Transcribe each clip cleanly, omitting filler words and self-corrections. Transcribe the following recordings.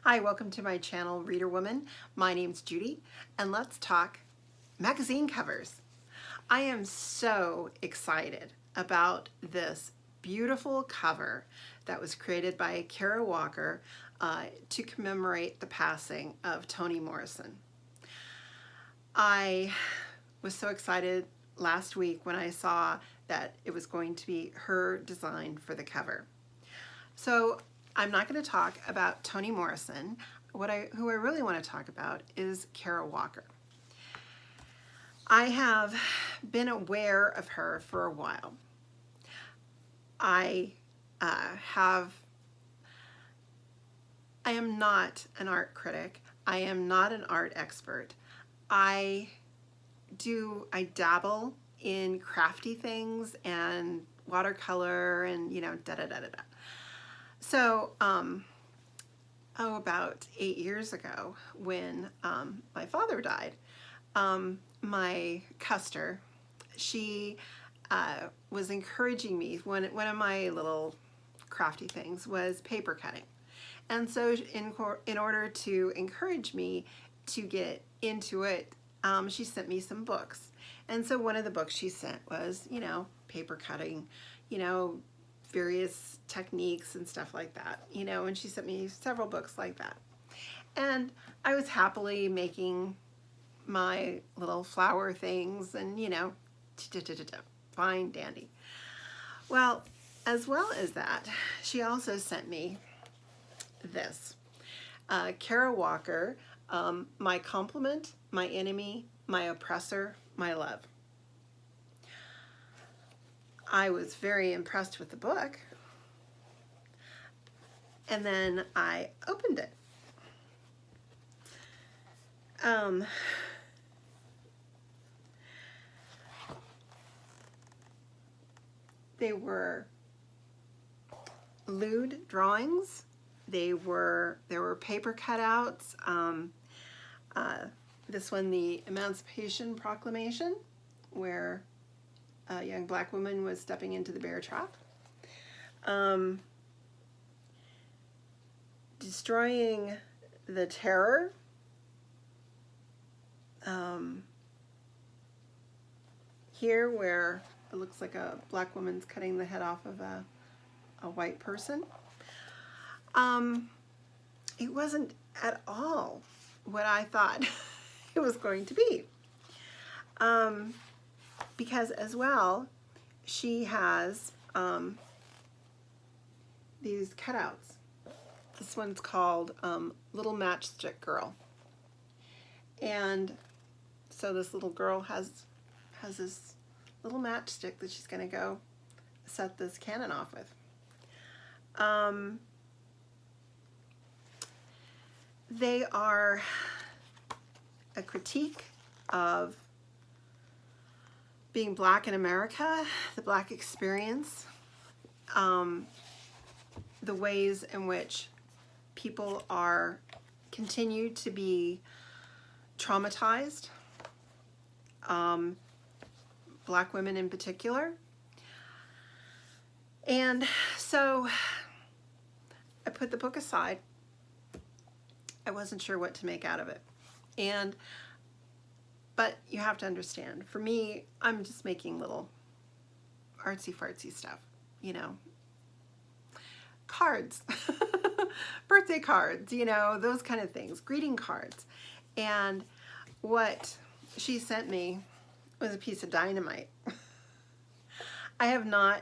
Hi, welcome to my channel, Reader Woman. My name's Judy, and let's talk magazine covers. I am so excited about this beautiful cover that was created by Kara Walker to commemorate the passing of Toni Morrison. I was so excited last week when I saw that it was going to be her design for the cover. So I'm not going to talk about Toni Morrison. Who I really want to talk about is Kara Walker. I have been aware of her for a while. I am not an art critic. I am not an art expert. I dabble in crafty things and watercolor and da-da-da-da-da. So, about 8 years ago, when my father died, my custer, she was encouraging me. One of my little crafty things was paper cutting. And so in order to encourage me to get into it, she sent me some books. And so one of the books she sent was, paper cutting, various techniques and stuff like that, and she sent me several books like that. And I was happily making my little flower things and, fine dandy. Well, as well as that, she also sent me this. Kara Walker, My Compliment, My Enemy, My Oppressor, My Love. I was very impressed with the book, and then I opened it. They were lewd drawings. There were paper cutouts. This one, the Emancipation Proclamation, where a young black woman was stepping into the bear trap. Destroying the Terror. Here, where it looks like a black woman's cutting the head off of a white person. It wasn't at all what I thought it was going to be. Because as well, she has these cutouts. This one's called Little Matchstick Girl. And so this little girl has this little matchstick that she's going to go set this cannon off with. They are a critique of being black in America, the black experience, the ways in which people continue to be traumatized, black women in particular. And so I put the book aside. I wasn't sure what to make out of it. But you have to understand, for me, I'm just making little artsy-fartsy stuff, cards, birthday cards, those kind of things, greeting cards. And what she sent me was a piece of dynamite. I have not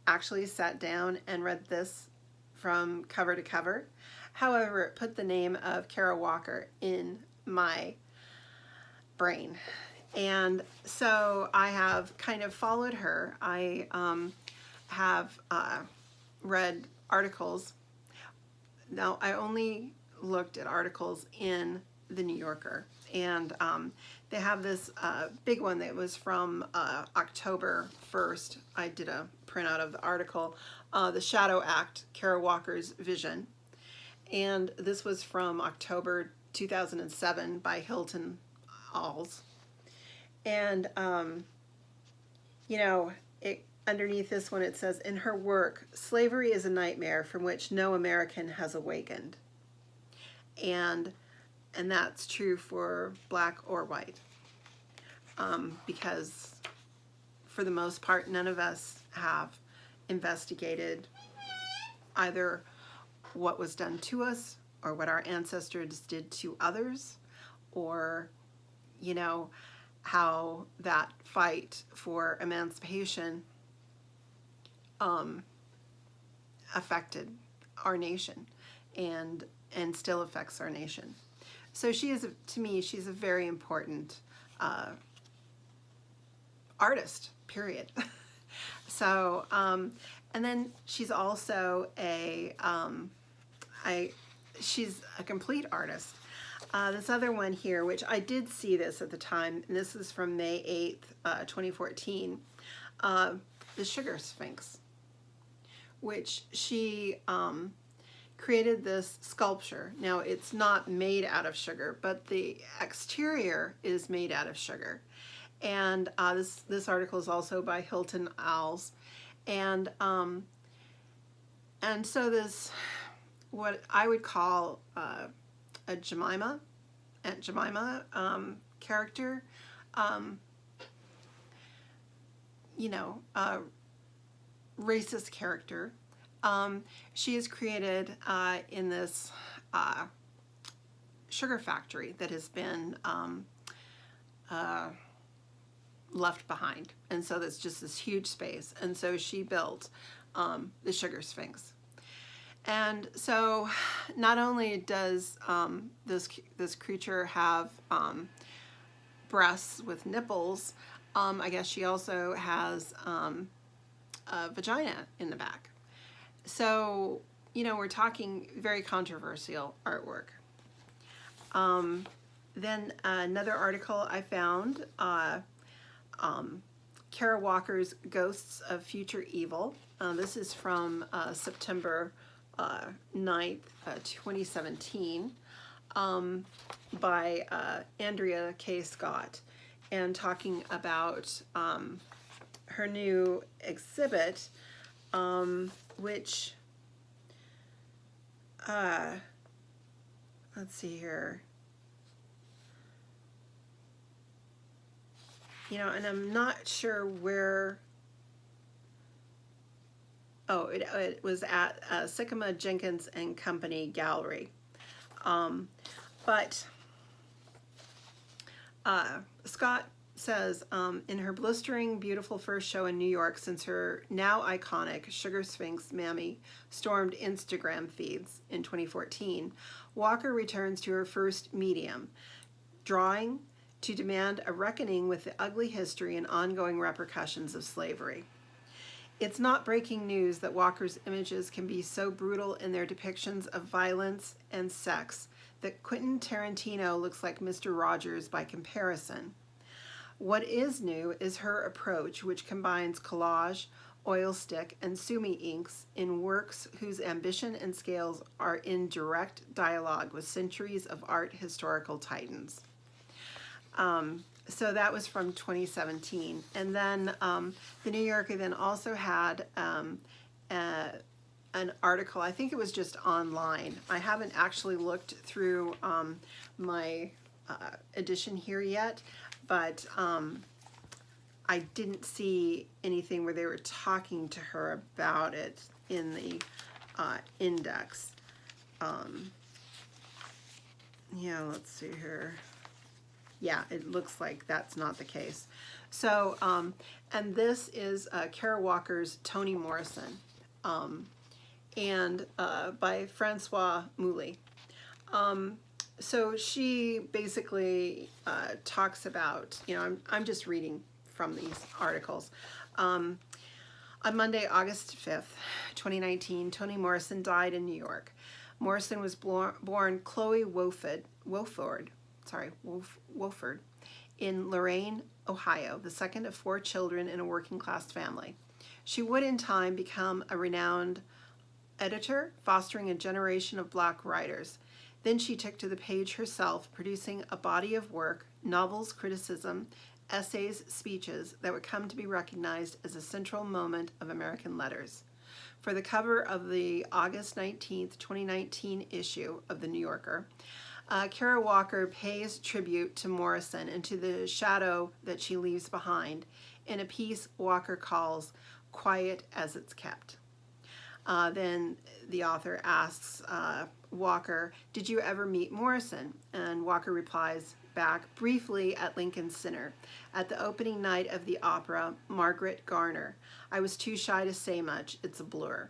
actually sat down and read this from cover to cover. However, it put the name of Kara Walker in my brain. And so I have kind of followed her. I have read articles. Now, I only looked at articles in the New Yorker, and they have this big one that was from October 1st. I did a printout of the article, The Shadow Act, Kara Walker's Vision. And this was from October 2007 by Hilton Alls. And, underneath this one it says, in her work, slavery is a nightmare from which no American has awakened. and that's true for black or white, because for the most part, none of us have investigated either what was done to us or what our ancestors did to others, or, you know, how that fight for emancipation affected our nation and still affects our nation. So she is, to me, she's a very important artist, period. So, and then she's also she's a complete artist. This other one here, which I did see this at the time, and this is from May 8th, 2014, the Sugar Sphinx, which she created this sculpture. Now, it's not made out of sugar, but the exterior is made out of sugar. And this article is also by Hilton Owls. And so this, what I would call a Aunt Jemima character, you know, racist character. She is created in this sugar factory that has been left behind, and so that's just this huge space. And so she built the Sugar Sphinx. And so not only does this creature have breasts with nipples, I guess she also has a vagina in the back. So, you know, we're talking very controversial artwork. Then another article I found, Kara Walker's Ghosts of Future Evil. This is from September 9th, 2017, by Andrea K. Scott, and talking about her new exhibit, which, let's see here, you know, and I'm not sure where. Oh, it was at Sycamore Jenkins and Company Gallery. But Scott says, in her blistering, beautiful first show in New York since her now iconic Sugar Sphinx Mammy stormed Instagram feeds in 2014, Walker returns to her first medium, drawing, to demand a reckoning with the ugly history and ongoing repercussions of slavery. It's not breaking news that Walker's images can be so brutal in their depictions of violence and sex that Quentin Tarantino looks like Mr. Rogers by comparison. What is new is her approach, which combines collage, oil stick, and sumi inks in works whose ambition and scales are in direct dialogue with centuries of art historical titans. So that was from 2017. And then the New Yorker then also had an article, I think it was just online. I haven't actually looked through my edition here yet, but I didn't see anything where they were talking to her about it in the index. Yeah, let's see here. Yeah, it looks like that's not the case. So, and this is Kara Walker's Toni Morrison, and by Francois Mouly. So she basically talks about, you know, I'm just reading from these articles. On Monday, August 5th, 2019, Toni Morrison died in New York. Morrison was born Chloe Wofford in Lorain, Ohio, the second of 4 children in a working-class family. She would in time become a renowned editor, fostering a generation of Black writers. Then she took to the page herself, producing a body of work, novels, criticism, essays, speeches that would come to be recognized as a central moment of American letters. For the cover of the August 19th, 2019 issue of The New Yorker, Kara Walker pays tribute to Morrison and to the shadow that she leaves behind in a piece Walker calls Quiet as It's Kept. Then the author asks Walker, did you ever meet Morrison? And Walker replies back, briefly at Lincoln Center, at the opening night of the opera Margaret Garner. I was too shy to say much. It's a blur.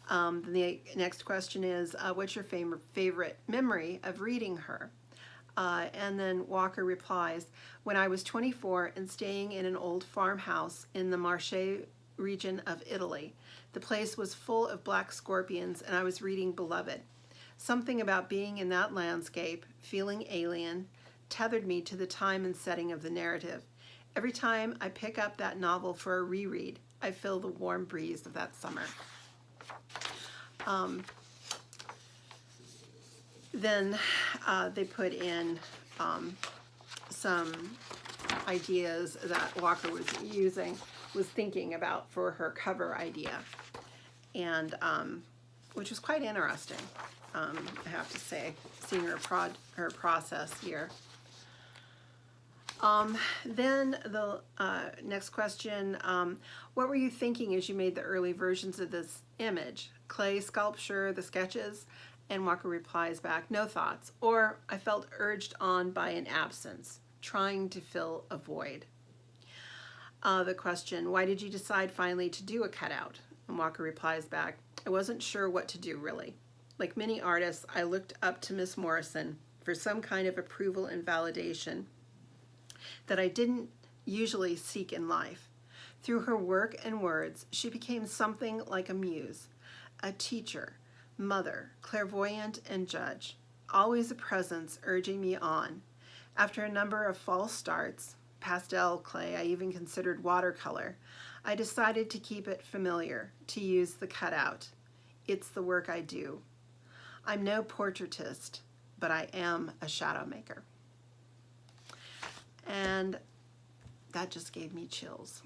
The next question is, what's your favorite memory of reading her? And then Walker replies, when I was 24 and staying in an old farmhouse in the Marche region of Italy. The place was full of black scorpions and I was reading Beloved. Something about being in that landscape, feeling alien, tethered me to the time and setting of the narrative. Every time I pick up that novel for a reread, I feel the warm breeze of that summer. Then they put in some ideas that Walker was thinking about for her cover idea, and which was quite interesting, I have to say, seeing her process here. Then the next question, what were you thinking as you made the early versions of this image? Clay sculpture, the sketches? And Walker replies back, no thoughts, or I felt urged on by an absence, trying to fill a void. The question, why did you decide finally to do a cutout? And Walker replies back, I wasn't sure what to do really. Like many artists, I looked up to Miss Morrison for some kind of approval and validation that I didn't usually seek in life. Through her work and words, she became something like a muse, a teacher, mother, clairvoyant, and judge, always a presence urging me on. After a number of false starts, pastel, clay, I even considered watercolor, I decided to keep it familiar, to use the cutout. It's the work I do. I'm no portraitist, but I am a shadow maker. And that just gave me chills.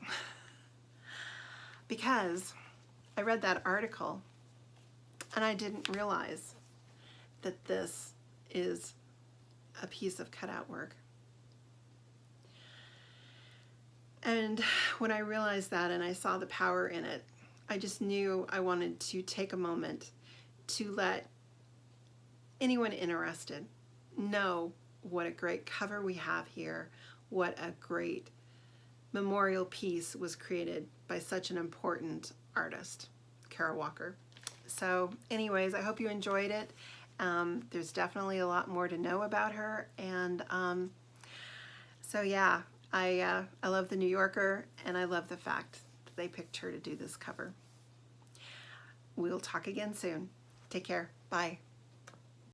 Because I read that article and I didn't realize that this is a piece of cutout work. And when I realized that and I saw the power in it, I just knew I wanted to take a moment to let anyone interested know what a great cover we have here, what a great memorial piece was created by such an important artist, Kara Walker. So anyways, I hope you enjoyed it. There's definitely a lot more to know about her, and so yeah, I love The New Yorker, and I love the fact that they picked her to do this cover. We'll talk again soon. Take care. Bye.